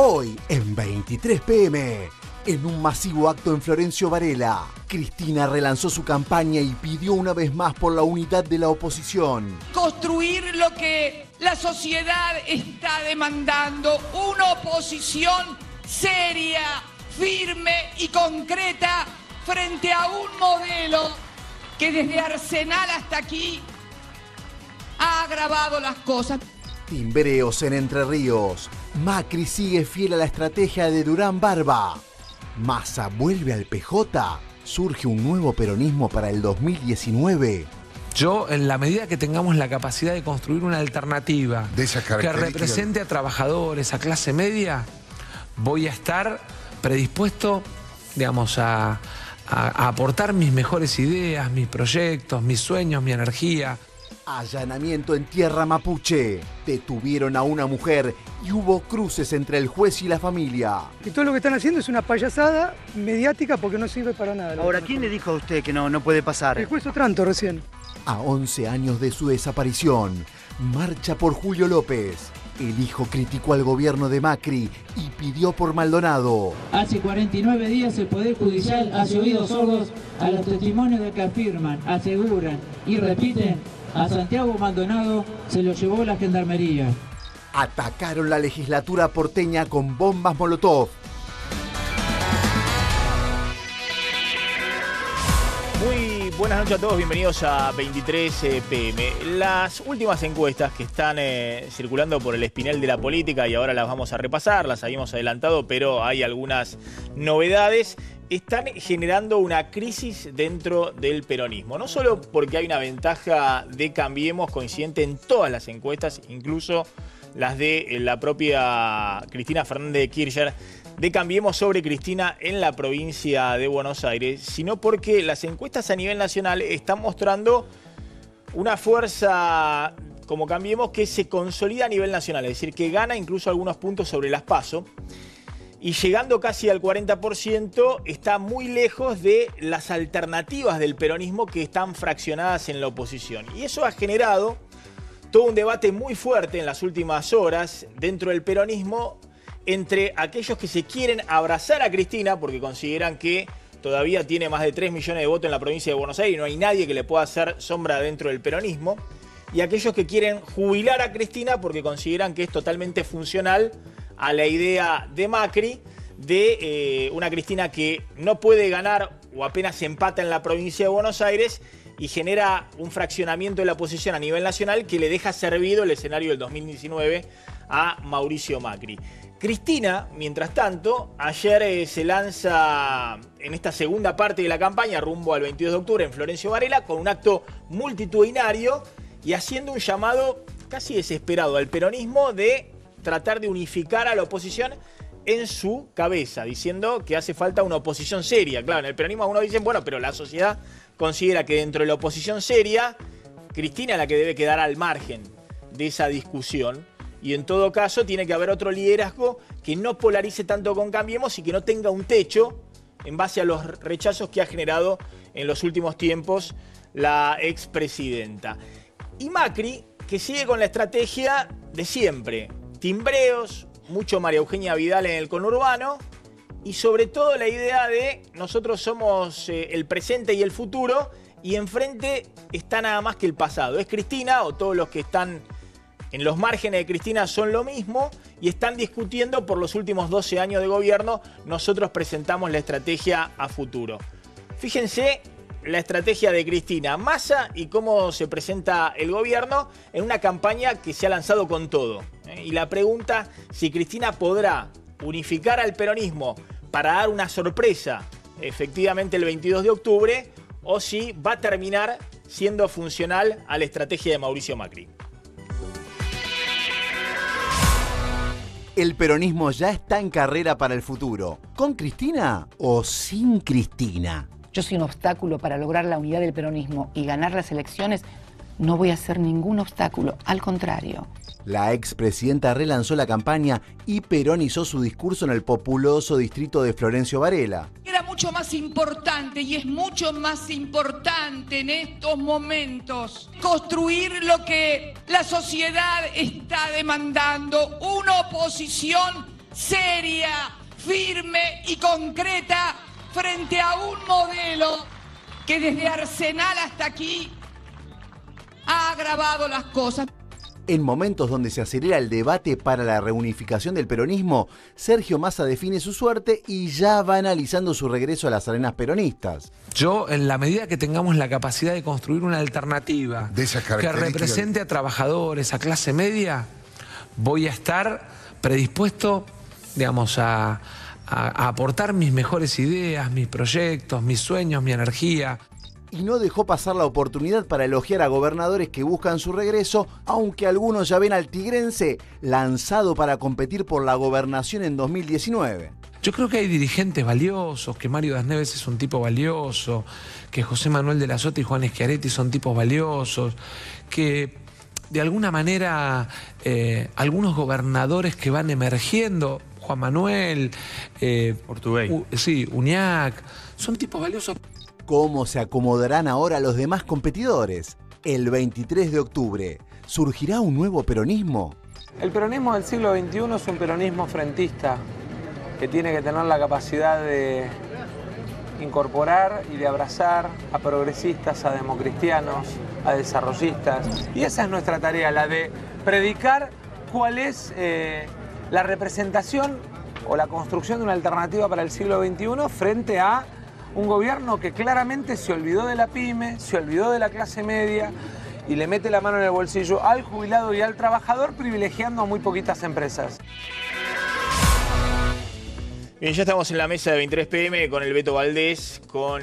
Hoy, en 23 p.m., en un masivo acto en Florencio Varela, Cristina relanzó su campaña y pidió una vez más por la unidad de la oposición. Construir lo que la sociedad está demandando, una oposición seria, firme y concreta frente a un modelo que desde Arsenal hasta aquí ha agravado las cosas. Timbreos en Entre Ríos. Macri sigue fiel a la estrategia de Durán Barba. Massa vuelve al PJ. Surge un nuevo peronismo para el 2019. Yo, en la medida que tengamos la capacidad de construir una alternativa que represente a trabajadores, a clase media, voy a estar predispuesto, digamos, a aportar mis mejores ideas, mis proyectos, mis sueños, mi energía. Allanamiento en tierra mapuche. Detuvieron a una mujer y hubo cruces entre el juez y la familia. Y todo lo que están haciendo es una payasada mediática porque no sirve para nada. Ahora, ¿quién le dijo a usted que no puede pasar? El juez Otranto recién. A 11 años de su desaparición, marcha por Julio López. El hijo criticó al gobierno de Macri y pidió por Maldonado. Hace 49 días el Poder Judicial hace oídos sordos a los testimonios de que afirman, aseguran y repiten: a Santiago Maldonado se lo llevó la gendarmería. Atacaron la legislatura porteña con bombas Molotov. Muy buenas noches a todos, bienvenidos a 23 p.m. Las últimas encuestas que están circulando por el espinel de la política, y ahora las vamos a repasar, las habíamos adelantado, pero hay algunas novedades, están generando una crisis dentro del peronismo. No solo porque hay una ventaja de Cambiemos coincidente en todas las encuestas, incluso las de la propia Cristina Fernández de Kirchner, de Cambiemos sobre Cristina en la provincia de Buenos Aires, sino porque las encuestas a nivel nacional están mostrando una fuerza como Cambiemos que se consolida a nivel nacional, es decir, que gana incluso algunos puntos sobre las PASO, y llegando casi al 40% está muy lejos de las alternativas del peronismo que están fraccionadas en la oposición. Y eso ha generado todo un debate muy fuerte en las últimas horas dentro del peronismo entre aquellos que se quieren abrazar a Cristina porque consideran que todavía tiene más de 3 millones de votos en la provincia de Buenos Aires y no hay nadie que le pueda hacer sombra dentro del peronismo, y aquellos que quieren jubilar a Cristina porque consideran que es totalmente funcional a la idea de Macri de una Cristina que no puede ganar o apenas empata en la provincia de Buenos Aires y genera un fraccionamiento de la oposición a nivel nacional que le deja servido el escenario del 2019 a Mauricio Macri. Cristina, mientras tanto, ayer se lanza en esta segunda parte de la campaña rumbo al 22 de octubre en Florencio Varela con un acto multitudinario y haciendo un llamado casi desesperado al peronismo de tratar de unificar a la oposición en su cabeza, diciendo que hace falta una oposición seria. Claro, en el peronismo algunos dicen, bueno, pero la sociedad considera que dentro de la oposición seria, Cristina es la que debe quedar al margen de esa discusión. Y en todo caso tiene que haber otro liderazgo que no polarice tanto con Cambiemos y que no tenga un techo en base a los rechazos que ha generado en los últimos tiempos la expresidenta. Y Macri, que sigue con la estrategia de siempre: timbreos, mucho María Eugenia Vidal en el conurbano y sobre todo la idea de nosotros somos el presente y el futuro y enfrente está nada más que el pasado. Es Cristina o todos los que están en los márgenes de Cristina son lo mismo y están discutiendo por los últimos 12 años de gobierno. Nosotros presentamos la estrategia a futuro. Fíjense la estrategia de Cristina, Massa y cómo se presenta el gobierno en una campaña que se ha lanzado con todo. Y la pregunta, si Cristina podrá unificar al peronismo para dar una sorpresa efectivamente el 22 de octubre o si va a terminar siendo funcional a la estrategia de Mauricio Macri. El peronismo ya está en carrera para el futuro. ¿Con Cristina o sin Cristina? Yo soy un obstáculo para lograr la unidad del peronismo y ganar las elecciones. No voy a ser ningún obstáculo, al contrario. La expresidenta relanzó la campaña y peronizó su discurso en el populoso distrito de Florencio Varela. Era mucho más importante y es mucho más importante en estos momentos construir lo que la sociedad está demandando, una oposición seria, firme y concreta frente a un modelo que desde Arsenal hasta aquí ha agravado las cosas. En momentos donde se acelera el debate para la reunificación del peronismo, Sergio Massa define su suerte y ya va analizando su regreso a las arenas peronistas. Yo, en la medida que tengamos la capacidad de construir una alternativa que represente a trabajadores, a clase media, voy a estar predispuesto, digamos, a aportar mis mejores ideas, mis proyectos, mis sueños, mi energía. Y no dejó pasar la oportunidad para elogiar a gobernadores que buscan su regreso, aunque algunos ya ven al tigrense lanzado para competir por la gobernación en 2019. Yo creo que hay dirigentes valiosos, que Mario Das Neves es un tipo valioso, que José Manuel de la Sota y Juan Schiaretti son tipos valiosos, que de alguna manera algunos gobernadores que van emergiendo, Juan Manuel, Uñac, son tipos valiosos. ¿Cómo se acomodarán ahora los demás competidores? El 23 de octubre, ¿surgirá un nuevo peronismo? El peronismo del siglo XXI es un peronismo frentista que tiene que tener la capacidad de incorporar y de abrazar a progresistas, a democristianos, a desarrollistas. Y esa es nuestra tarea, la de predicar cuál es la representación o la construcción de una alternativa para el siglo XXI frente a un gobierno que claramente se olvidó de la pyme, se olvidó de la clase media y le mete la mano en el bolsillo al jubilado y al trabajador, privilegiando a muy poquitas empresas. Bien, ya estamos en la mesa de 23 PM con el Beto Valdés, con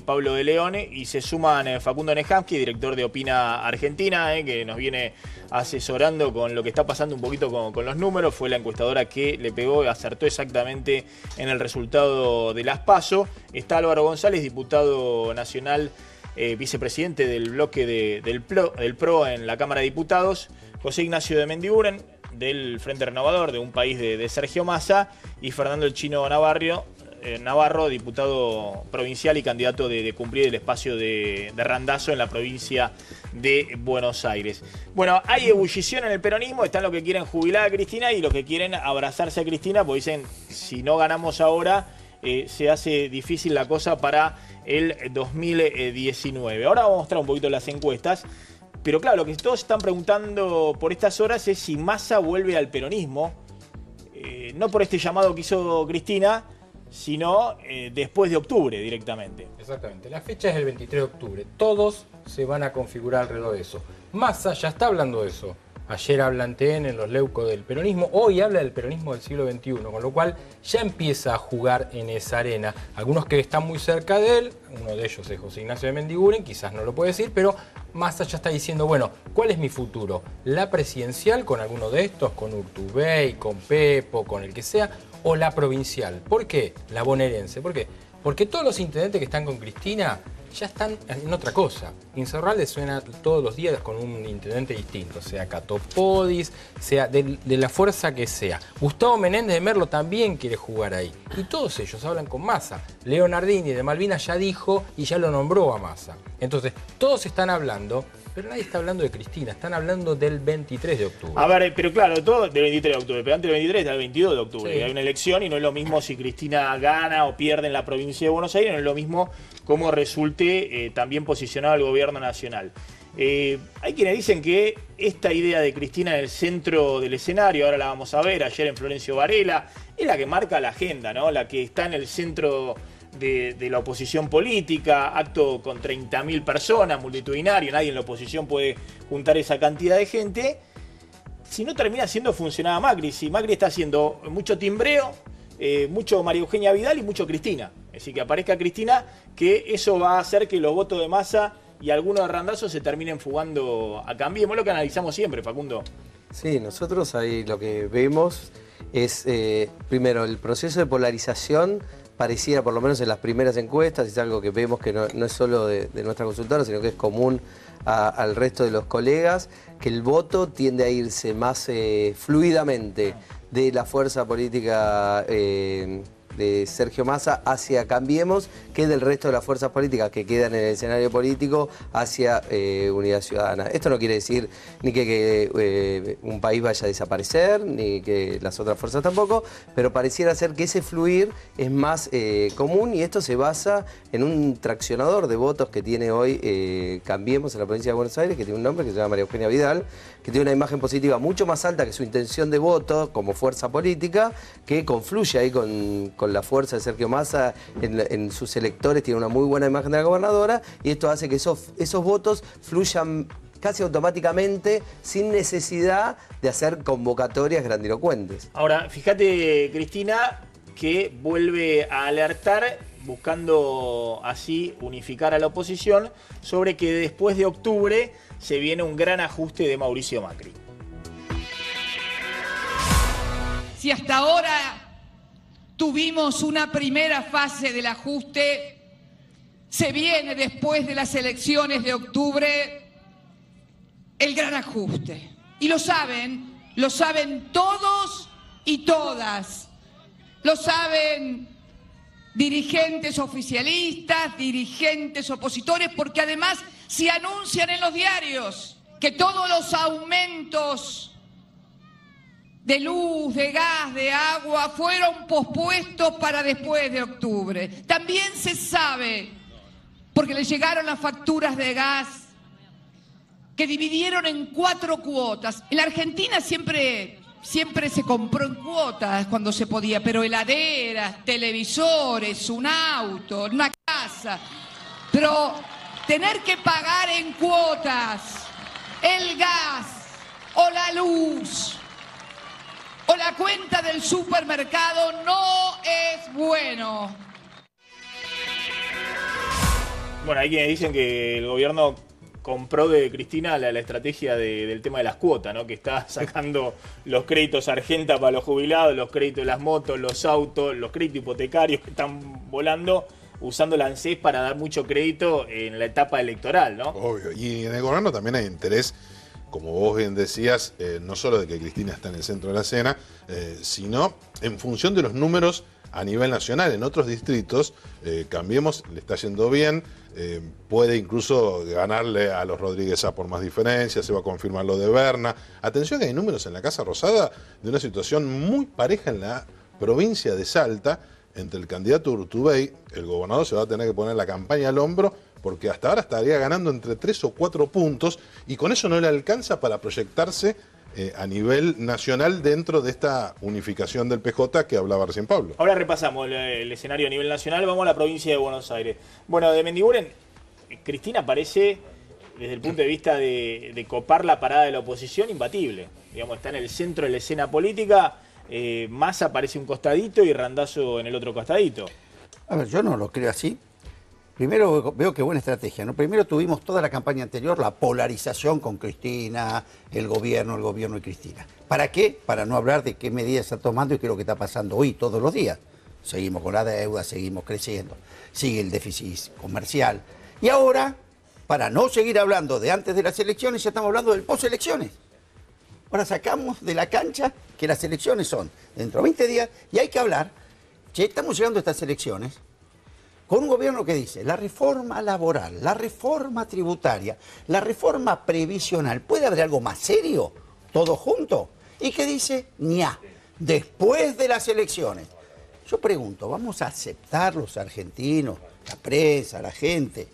Pablo de León y se suman Facundo Nejamsky, director de Opina Argentina, que nos viene asesorando con lo que está pasando un poquito con los números. Fue la encuestadora que le pegó, acertó exactamente en el resultado de las PASO. Está Álvaro González, diputado nacional, vicepresidente del bloque del PRO en la Cámara de Diputados. José Ignacio de Mendiguren, del Frente Renovador, de un país de Sergio Massa, y Fernando el Chino Navarro, diputado provincial y candidato de cumplir el espacio de Randazzo en la provincia de Buenos Aires. Bueno, hay ebullición en el peronismo, están los que quieren jubilar a Cristina y los que quieren abrazarse a Cristina, porque dicen, si no ganamos ahora, se hace difícil la cosa para el 2019. Ahora vamos a mostrar un poquito las encuestas. Pero claro, lo que todos están preguntando por estas horas es si Massa vuelve al peronismo, no por este llamado que hizo Cristina, sino después de octubre directamente. Exactamente, la fecha es el 23 de octubre, todos se van a configurar alrededor de eso. Massa ya está hablando de eso. Ayer habla en TN, en los leucos del peronismo, hoy habla del peronismo del siglo XXI, con lo cual ya empieza a jugar en esa arena. Algunos que están muy cerca de él, uno de ellos es José Ignacio de Mendiguren, quizás no lo puede decir, pero Massa ya está diciendo, bueno, ¿cuál es mi futuro? ¿La presidencial con alguno de estos, con Urtubey, con Pepo, con el que sea, o la provincial? ¿Por qué? La bonaerense. ¿Por qué? Porque todos los intendentes que están con Cristina ya están en otra cosa. Insaurralde suena todos los días con un intendente distinto, sea Catopodis, sea de la fuerza que sea. Gustavo Menéndez de Merlo también quiere jugar ahí. Y todos ellos hablan con Massa. Leonardini de Malvinas ya dijo y ya lo nombró a Massa. Entonces, todos están hablando, pero nadie está hablando de Cristina, están hablando del 23 de octubre. A ver, pero claro, todo del 23 de octubre, pero antes del 23 está el 22 de octubre. Sí. Hay una elección y no es lo mismo si Cristina gana o pierde en la provincia de Buenos Aires, no es lo mismo cómo resulte también posicionado el gobierno nacional. Hay quienes dicen que esta idea de Cristina en el centro del escenario, ahora la vamos a ver, ayer en Florencio Varela, es la que marca la agenda, ¿no? La que está en el centro de la oposición política, acto con 30.000 personas, multitudinario, nadie en la oposición puede juntar esa cantidad de gente. Si no termina siendo funcionada Macri, si Macri está haciendo mucho timbreo, mucho María Eugenia Vidal y mucho Cristina. Es decir, que aparezca Cristina, que eso va a hacer que los votos de Massa y algunos de Randazzo se terminen fugando a Cambiemos, lo que analizamos siempre, Facundo. Sí, nosotros ahí lo que vemos es, primero, el proceso de polarización pareciera, por lo menos en las primeras encuestas, es algo que vemos que no es solo de nuestra consultora, sino que es común al resto de los colegas, que el voto tiende a irse más fluidamente de la fuerza política de Sergio Massa hacia Cambiemos que del resto de las fuerzas políticas que quedan en el escenario político hacia Unidad Ciudadana. Esto no quiere decir ni que un país vaya a desaparecer, ni que las otras fuerzas tampoco, pero pareciera ser que ese fluir es más común, y esto se basa en un traccionador de votos que tiene hoy Cambiemos en la provincia de Buenos Aires, que tiene un nombre que se llama María Eugenia Vidal, que tiene una imagen positiva mucho más alta que su intención de voto como fuerza política, que confluye ahí con la fuerza de Sergio Massa en sus electores, tiene una muy buena imagen de la gobernadora, y esto hace que esos votos fluyan casi automáticamente, sin necesidad de hacer convocatorias grandilocuentes. Ahora, fíjate, Cristina, que vuelve a alertar, buscando así unificar a la oposición, sobre que después de octubre se viene un gran ajuste de Mauricio Macri. Si hasta ahora tuvimos una primera fase del ajuste, se viene después de las elecciones de octubre el gran ajuste. Y lo saben todos y todas. Lo saben dirigentes oficialistas, dirigentes opositores, porque además se anuncian en los diarios que todos los aumentos de luz, de gas, de agua fueron pospuestos para después de octubre. También se sabe, porque le llegaron las facturas de gas, que dividieron en 4 cuotas. En la Argentina siempre se compró en cuotas cuando se podía, pero heladeras, televisores, un auto, una casa. Pero tener que pagar en cuotas el gas o la luz o la cuenta del supermercado no es bueno. Bueno, hay quienes dicen que el gobierno compró de Cristina la estrategia del tema de las cuotas, ¿no? Que está sacando los créditos Argenta para los jubilados, los créditos de las motos, los autos, los créditos hipotecarios que están volando, usando la ANSES para dar mucho crédito en la etapa electoral, ¿no? Obvio. Y en el gobierno también hay interés, como vos bien decías, no solo de que Cristina está en el centro de la escena, sino en función de los números a nivel nacional. En otros distritos, Cambiemos, le está yendo bien, puede incluso ganarle a los Rodríguez A por más diferencias, se va a confirmar lo de Berna. Atención que hay números en la Casa Rosada de una situación muy pareja en la provincia de Salta, entre el candidato Urtubey. El gobernador se va a tener que poner la campaña al hombro, porque hasta ahora estaría ganando entre 3 o 4 puntos, y con eso no le alcanza para proyectarse a nivel nacional dentro de esta unificación del PJ que hablaba recién Pablo. Ahora repasamos el escenario a nivel nacional, vamos a la provincia de Buenos Aires. Bueno, de Mendiguren, Cristina parece, desde el punto de vista de copar la parada de la oposición, imbatible. Digamos, está en el centro de la escena política, Massa aparece un costadito y Randazzo en el otro costadito. A ver, yo no lo creo así. Primero veo que buena estrategia, ¿no? Primero tuvimos toda la campaña anterior, la polarización con Cristina, el gobierno y Cristina. ¿Para qué? Para no hablar de qué medidas está tomando y qué es lo que está pasando hoy, todos los días. Seguimos con la deuda, seguimos creciendo, sigue el déficit comercial. Y ahora, para no seguir hablando de antes de las elecciones, ya estamos hablando del post-elecciones. Ahora sacamos de la cancha que las elecciones son dentro de 20 días y hay que hablar, che, estamos llegando a estas elecciones con un gobierno que dice, la reforma laboral, la reforma tributaria, la reforma previsional, ¿puede haber algo más serio? ¿Todo junto? Y que dice, ña, después de las elecciones. Yo pregunto, ¿vamos a aceptar los argentinos, la prensa, la gente,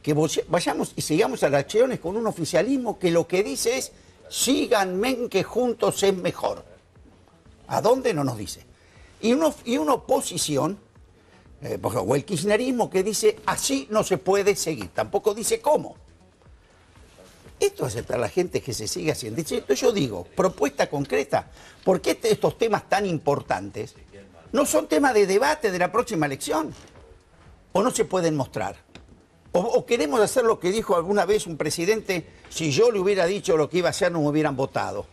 que vayamos y sigamos a las elecciones con un oficialismo que lo que dice es, síganme que juntos es mejor? ¿A dónde? No nos dice. Y una oposición, o el kirchnerismo, que dice así no se puede seguir, tampoco dice cómo. Esto es para la gente que se sigue haciendo. Entonces yo digo, propuesta concreta, ¿por qué estos temas tan importantes no son temas de debate de la próxima elección? ¿O no se pueden mostrar? ¿O queremos hacer lo que dijo alguna vez un presidente, si yo le hubiera dicho lo que iba a hacer no me hubieran votado?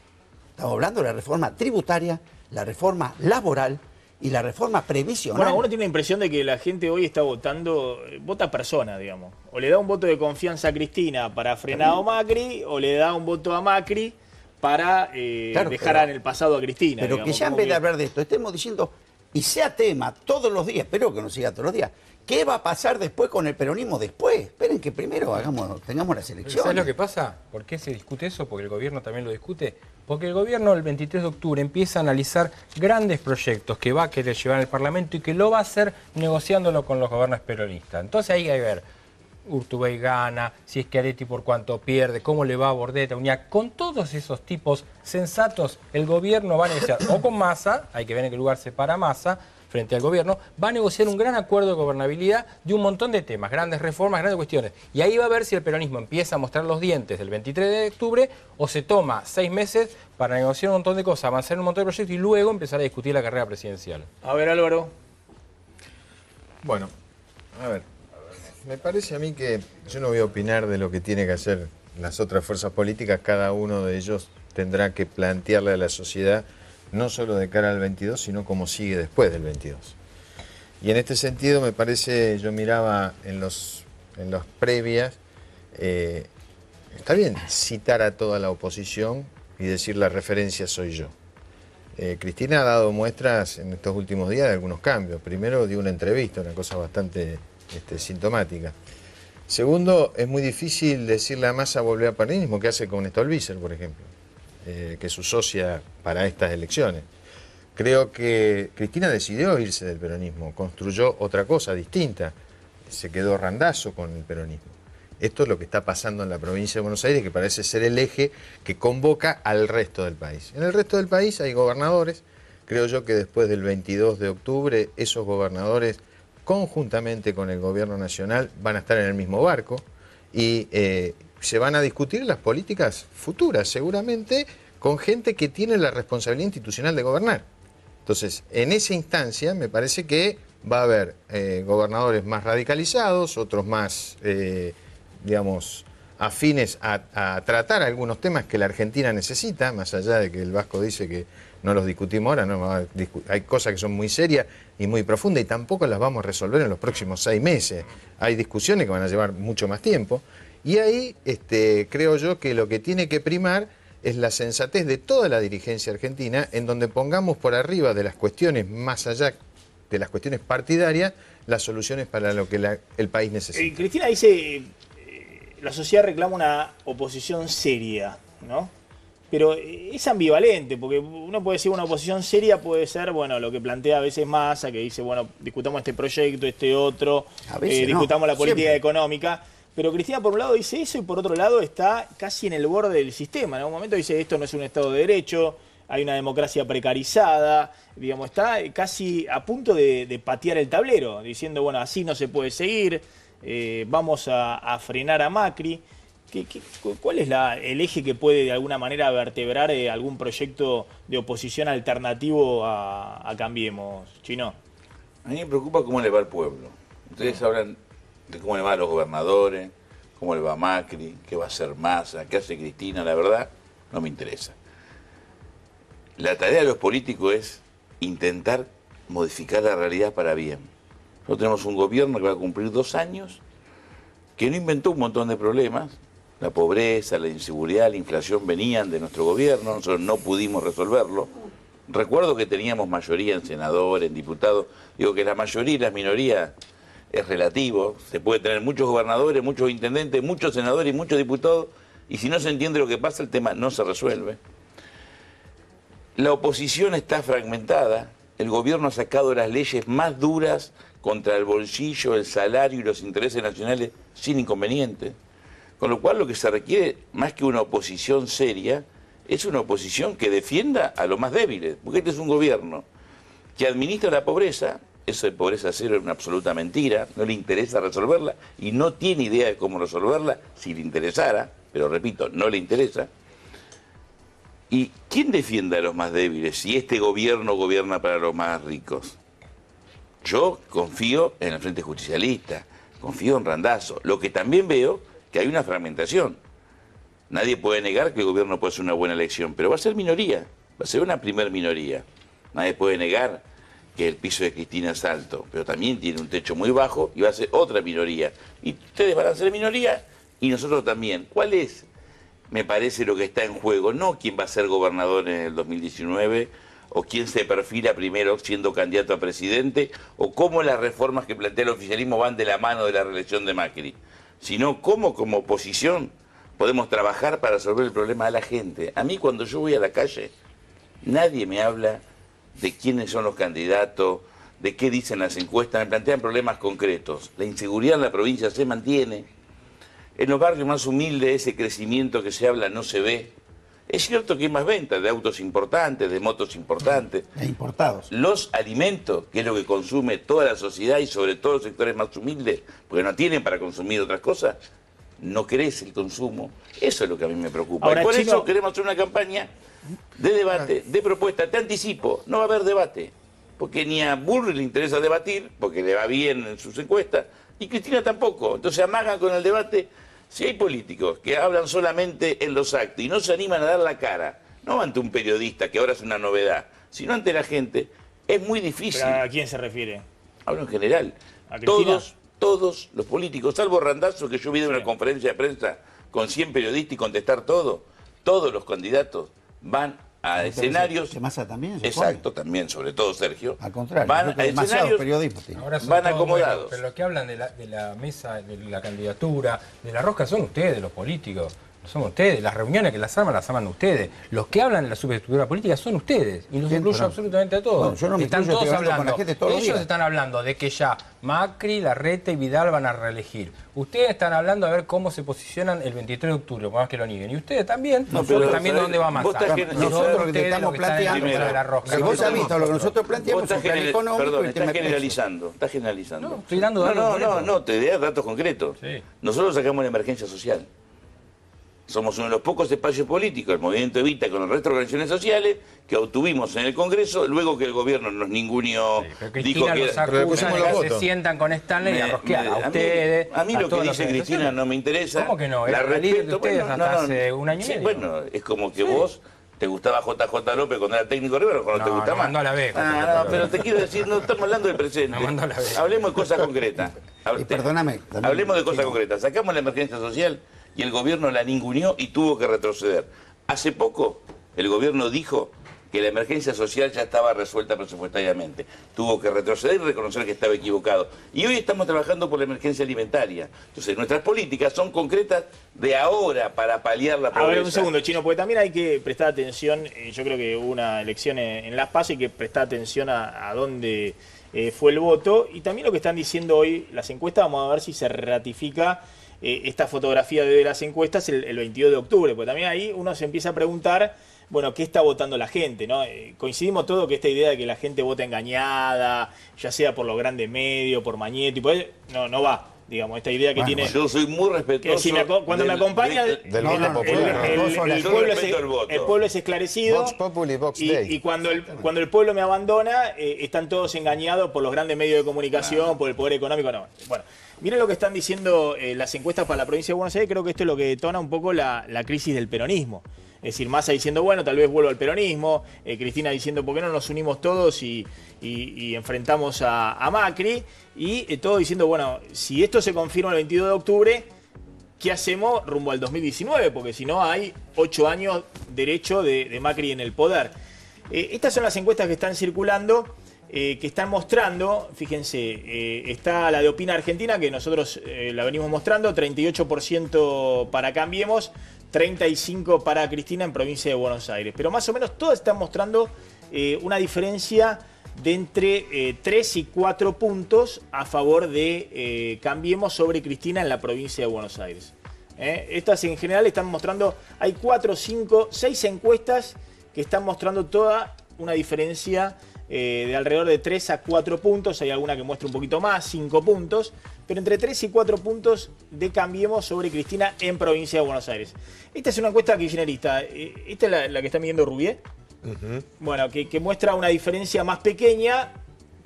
Estamos hablando de la reforma tributaria, la reforma laboral y la reforma previsional. Bueno, uno tiene la impresión de que la gente hoy está votando, vota persona, digamos. O le da un voto de confianza a Cristina para frenar a Macri, o le da un voto a Macri para dejar en el pasado a Cristina. Pero digamos, que ya en vez de hablar de esto, estemos diciendo y sea tema todos los días, espero que no siga todos los días, ¿qué va a pasar después con el peronismo después? Esperen que primero tengamos las elecciones. ¿Sabes lo que pasa? ¿Por qué se discute eso? Porque el gobierno también lo discute. Porque el gobierno el 23 de octubre empieza a analizar grandes proyectos que va a querer llevar al Parlamento y que lo va a hacer negociándolo con los gobiernos peronistas. Entonces ahí hay que ver, Urtubey gana, si Schiaretti por cuánto pierde, cómo le va a Bordeta, Uñac. Con todos esos tipos sensatos, el gobierno va a negociar o con Massa, hay que ver en qué lugar se para Massa, frente al gobierno, va a negociar un gran acuerdo de gobernabilidad de un montón de temas, grandes reformas, grandes cuestiones. Y ahí va a ver si el peronismo empieza a mostrar los dientes el 23 de octubre o se toma 6 meses para negociar un montón de cosas, avanzar en un montón de proyectos y luego empezar a discutir la carrera presidencial. A ver, Álvaro. Bueno, a ver, me parece a mí que yo no voy a opinar de lo que tiene que hacer las otras fuerzas políticas, cada uno de ellos tendrá que plantearle a la sociedad no solo de cara al 22, sino cómo sigue después del 22. Y en este sentido me parece, yo miraba en los previas, está bien citar a toda la oposición y decir la referencia soy yo. Cristina ha dado muestras en estos últimos días de algunos cambios. Primero dio una entrevista, una cosa bastante sintomática. Segundo, es muy difícil decirle a Massa volver al peronismo, que hace con Stolbizer, por ejemplo, que es su socia para estas elecciones. Creo que Cristina decidió irse del peronismo, construyó otra cosa distinta, se quedó Randazzo con el peronismo. Esto es lo que está pasando en la provincia de Buenos Aires, que parece ser el eje que convoca al resto del país. En el resto del país hay gobernadores, creo yo que después del 22 de octubre esos gobernadores, conjuntamente con el gobierno nacional, van a estar en el mismo barco y se van a discutir las políticas futuras, seguramente con gente que tiene la responsabilidad institucional de gobernar. Entonces, en esa instancia me parece que va a haber gobernadores más radicalizados, otros más, digamos, afines a tratar algunos temas que la Argentina necesita, más allá de que el Vasco dice que no los discutimos ahora, no, hay cosas que son muy serias y muy profundas y tampoco las vamos a resolver en los próximos 6 meses. Hay discusiones que van a llevar mucho más tiempo. Y ahí creo yo que lo que tiene que primar es la sensatez de toda la dirigencia argentina, en donde pongamos por arriba de las cuestiones, más allá de las cuestiones partidarias, las soluciones para lo que el país necesita. Cristina dice, la sociedad reclama una oposición seria, ¿no? Pero es ambivalente, porque uno puede decir una oposición seria puede ser, bueno, lo que plantea a veces Massa, que dice, bueno, discutamos este proyecto, este otro, discutamos la política económica. Pero Cristina por un lado dice eso y por otro lado está casi en el borde del sistema. En algún momento dice esto no es un Estado de Derecho, hay una democracia precarizada, digamos, está casi a punto de patear el tablero, diciendo, bueno, así no se puede seguir, vamos a frenar a Macri. ¿Cuál es el eje que puede de alguna manera vertebrar algún proyecto de oposición alternativo a Cambiemos, Chino? A mí me preocupa cómo le va al pueblo. Ustedes hablan de cómo le va a los gobernadores, cómo le va a Macri, qué va a hacer Massa, qué hace Cristina. La verdad, no me interesa. La tarea de los políticos es intentar modificar la realidad para bien. Nosotros tenemos un gobierno que va a cumplir 2 años, que no inventó un montón de problemas. La pobreza, la inseguridad, la inflación venían de nuestro gobierno, nosotros no pudimos resolverlo. Recuerdo que teníamos mayoría en senadores, en diputados. Digo que la mayoría y la minoría es relativo. Se puede tener muchos gobernadores, muchos intendentes, muchos senadores y muchos diputados, y si no se entiende lo que pasa, el tema no se resuelve. La oposición está fragmentada. El gobierno ha sacado las leyes más duras contra el bolsillo, el salario y los intereses nacionales sin inconveniente. Con lo cual lo que se requiere, más que una oposición seria, es una oposición que defienda a los más débiles. Porque este es un gobierno que administra la pobreza, eso de pobreza cero es una absoluta mentira, no le interesa resolverla y no tiene idea de cómo resolverla si le interesara, pero repito, no le interesa. ¿Y quién defiende a los más débiles si este gobierno gobierna para los más ricos? Yo confío en el Frente Justicialista, confío en Randazzo. Lo que también veo que hay una fragmentación. Nadie puede negar que el gobierno puede hacer una buena elección, pero va a ser minoría, va a ser una primer minoría. Nadie puede negar que el piso de Cristina es alto, pero también tiene un techo muy bajo y va a ser otra minoría. Y ustedes van a ser minoría y nosotros también. ¿Cuál es, me parece, lo que está en juego? No quién va a ser gobernador en el 2019 o quién se perfila primero siendo candidato a presidente, o cómo las reformas que plantea el oficialismo van de la mano de la reelección de Macri, sino cómo como oposición podemos trabajar para resolver el problema de la gente. A mí cuando yo voy a la calle, nadie me habla de quiénes son los candidatos, de qué dicen las encuestas, me plantean problemas concretos. La inseguridad en la provincia se mantiene. En los barrios más humildes ese crecimiento que se habla no se ve. Es cierto que hay más ventas de autos importantes, de motos importantes. E importados. Los alimentos, que es lo que consume toda la sociedad y sobre todo los sectores más humildes, porque no tienen para consumir otras cosas, no crece el consumo. Eso es lo que a mí me preocupa. Ahora, y por Chino, eso queremos hacer una campaña de debate, de propuesta. Te anticipo, no va a haber debate. Porque ni a Burri le interesa debatir, porque le va bien en sus encuestas, y Cristina tampoco. Entonces amagan con el debate. Si hay políticos que hablan solamente en los actos y no se animan a dar la cara, no ante un periodista, que ahora es una novedad, sino ante la gente, es muy difícil. ¿Pero a quién se refiere? Hablo en general. ¿A Cristina? Todos los políticos, salvo Randazzo, que yo vi de una conferencia de prensa con 100 periodistas y contestar todo, todos los candidatos van a escenarios. Massa también. Exacto, también, sobre todo Sergio. Al contrario, van a escenarios, Ahora son van todos acomodados. buenos, pero los que hablan de la mesa, de la candidatura, de la rosca, son ustedes, los políticos. Son ustedes. Las reuniones que las arman ustedes. Los que hablan de la superestructura política son ustedes. Y los incluyo absolutamente a todos. No, yo no me están incluyo, todos estoy hablando hablando. con la gente todos los Ellos días. están hablando de que ya Macri, Larreta y Vidal van a reelegir. Ustedes están hablando a ver cómo se posicionan el 23 de octubre, por más que lo nieguen. Y ustedes también. Nosotros también dónde va Massa. Nosotros lo que estamos planteando, de la rosca. si vos has visto lo que nosotros planteamos, un plan económico Perdón, y el tema estás de generalizando. Estás generalizando. No, estoy dando datos concretos. No, te doy datos concretos. Sí. Nosotros sacamos la emergencia social. Somos uno de los pocos espacios políticos, el Movimiento Evita con el resto de organizaciones sociales, que obtuvimos en el Congreso, luego que el gobierno nos ninguneó, dijo que los acusan de que se sientan con Stanley y a rosquear a ustedes. A mí lo que dice Cristina no me interesa. ¿Cómo que no? La Era líder de respeto, ustedes hasta hace un año y medio. Bueno, es como que vos te gustaba JJ López cuando era técnico de River, cuando te gustaba más. Mandó a la B. No, pero te quiero decir, no estamos hablando del presente. Hablemos de cosas concretas. Perdóname. Hablemos de cosas concretas. Sacamos la emergencia social y el gobierno la ninguneó y tuvo que retroceder. Hace poco el gobierno dijo que la emergencia social ya estaba resuelta presupuestariamente. Tuvo que retroceder y reconocer que estaba equivocado. Y hoy estamos trabajando por la emergencia alimentaria. Entonces nuestras políticas son concretas de ahora para paliar la pobreza. A ver, un segundo, Chino, porque también hay que prestar atención, yo creo que hubo una elección en Las PASO, hay que prestar atención a dónde fue el voto. Y también lo que están diciendo hoy las encuestas, vamos a ver si se ratifica esta fotografía de las encuestas el 22 de octubre, porque también ahí uno se empieza a preguntar, bueno, ¿qué está votando la gente? ¿No? Coincidimos todos que esta idea de que la gente vota engañada, ya sea por los grandes medios, por Mañeto, y por ahí, no va. Digamos, esta idea que tiene... Yo soy muy respetuoso... Si cuando me acompaña, el pueblo es esclarecido. Vox Populi, Vox Dei. Y cuando el pueblo me abandona, están todos engañados por los grandes medios de comunicación, por el poder económico. No. Bueno, miren lo que están diciendo las encuestas para la provincia de Buenos Aires. Creo que esto es lo que detona un poco la crisis del peronismo. Es decir, Massa diciendo, bueno, tal vez vuelvo al peronismo, Cristina diciendo, ¿por qué no nos unimos todos y enfrentamos a Macri? Y todo diciendo, bueno, si esto se confirma el 22 de octubre, ¿qué hacemos rumbo al 2019? Porque si no hay 8 años derecho de Macri en el poder. Estas son las encuestas que están circulando, que están mostrando, fíjense, está la de Opina Argentina, que nosotros la venimos mostrando, 38% para Cambiemos, 35% para Cristina en provincia de Buenos Aires. Pero más o menos todas están mostrando una diferencia de entre 3 y 4 puntos a favor de Cambiemos sobre Cristina en la provincia de Buenos Aires. Estas en general están mostrando, hay 4, 5, 6 encuestas que están mostrando toda una diferencia de alrededor de 3 a 4 puntos. Hay alguna que muestra un poquito más, 5 puntos, pero entre 3 y 4 puntos de Cambiemos sobre Cristina en provincia de Buenos Aires. Esta es una encuesta kirchnerista. Esta es la que está midiendo Rubié. Bueno, que muestra una diferencia más pequeña,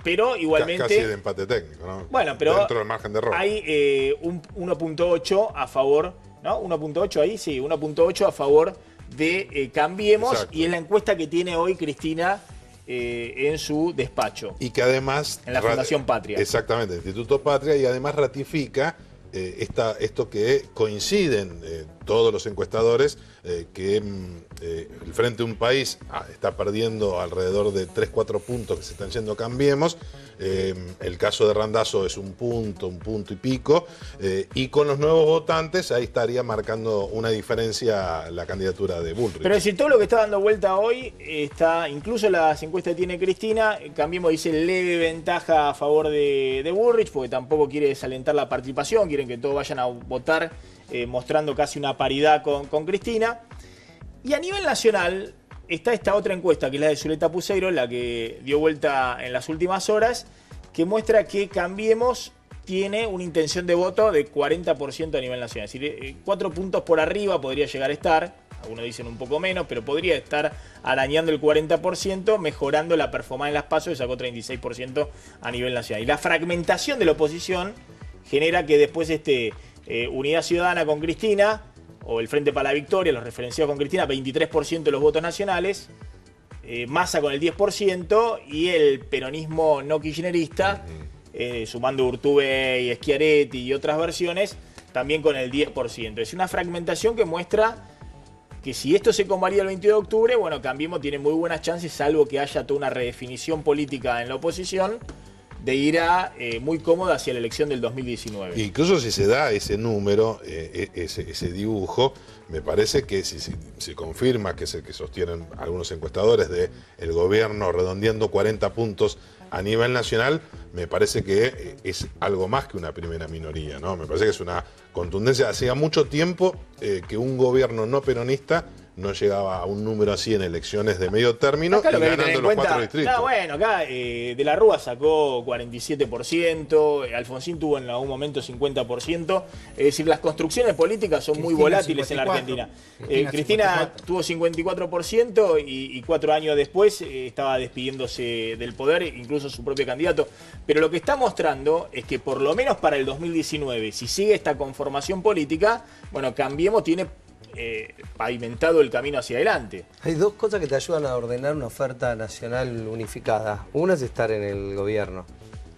pero igualmente... Casi de empate técnico, ¿no? Bueno, pero dentro del margen de error. Hay un 1.8 a favor, ¿no? 1.8 ahí, sí, 1.8 a favor de Cambiemos. Exacto. Y es la encuesta que tiene hoy Cristina en su despacho. Y que además... En la Fundación Patria. Exactamente, el Instituto Patria, y además ratifica esto que coinciden todos los encuestadores, que el Frente de un País está perdiendo alrededor de 3-4 puntos que se están yendo a Cambiemos. El caso de Randazzo es un punto y pico, y con los nuevos votantes ahí estaría marcando una diferencia la candidatura de Bullrich. Pero si todo lo que está dando vuelta hoy, incluso las encuestas que tiene Cristina, Cambiemos dice leve ventaja a favor de Bullrich, porque tampoco quiere desalentar la participación, quieren que todos vayan a votar, mostrando casi una paridad con Cristina. Y a nivel nacional está esta otra encuesta, que es la de Zuleta Puseiro, la que dio vuelta en las últimas horas, que muestra que Cambiemos tiene una intención de voto de 40% a nivel nacional. Es decir, 4 puntos por arriba podría llegar a estar, algunos dicen un poco menos, pero podría estar arañando el 40%, mejorando la performance en las PASO, que sacó 36% a nivel nacional. Y la fragmentación de la oposición genera que después Unidad Ciudadana con Cristina, o el Frente para la Victoria, los referenciados con Cristina, 23% de los votos nacionales, Massa con el 10% y el peronismo no kirchnerista, sumando Urtubey y Schiaretti y otras versiones, también con el 10%. Es una fragmentación que muestra que si esto se convalida el 22 de octubre, bueno, Cambiemos tiene muy buenas chances, salvo que haya toda una redefinición política en la oposición, de ir muy cómoda hacia la elección del 2019. Incluso si se da ese número, ese dibujo, me parece que si se confirma, que es el que sostienen algunos encuestadores, de el gobierno redondeando 40 puntos a nivel nacional, me parece que es algo más que una primera minoría, ¿no? Me parece que es una contundencia. Hacía mucho tiempo que un gobierno no peronista no llegaba a un número así en elecciones de medio término y ganando los 4 distritos. Bueno, acá De la Rúa sacó 47%, Alfonsín tuvo en algún momento 50%. Es decir, las construcciones políticas son muy volátiles 54, en la Argentina. Cristina tuvo 54% y 4 años después estaba despidiéndose del poder, incluso su propio candidato. Pero lo que está mostrando es que por lo menos para el 2019, si sigue esta conformación política, bueno, Cambiemos tiene pavimentado el camino hacia adelante. Hay dos cosas que te ayudan a ordenar una oferta nacional unificada. Una es estar en el gobierno.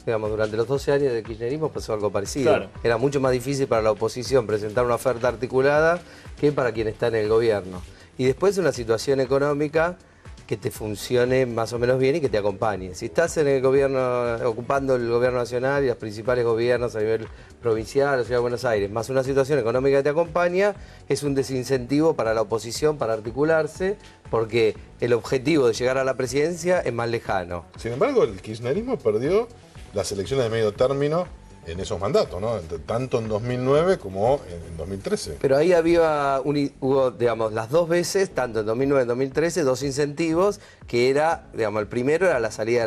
Digamos, durante los 12 años de kirchnerismo pasó algo parecido. Claro. Era mucho más difícil para la oposición presentar una oferta articulada que para quien está en el gobierno. Y después una situación económica que te funcione más o menos bien y que te acompañe. Si estás en el gobierno, ocupando el gobierno nacional y los principales gobiernos a nivel provincial, la Ciudad de Buenos Aires, más una situación económica que te acompaña, es un desincentivo para la oposición para articularse, porque el objetivo de llegar a la presidencia es más lejano. Sin embargo, el kirchnerismo perdió las elecciones de medio término en esos mandatos, ¿no? Tanto en 2009 como en 2013. Pero ahí hubo, digamos, las dos veces, tanto en 2009 y en 2013, dos incentivos, que era, digamos, el primero era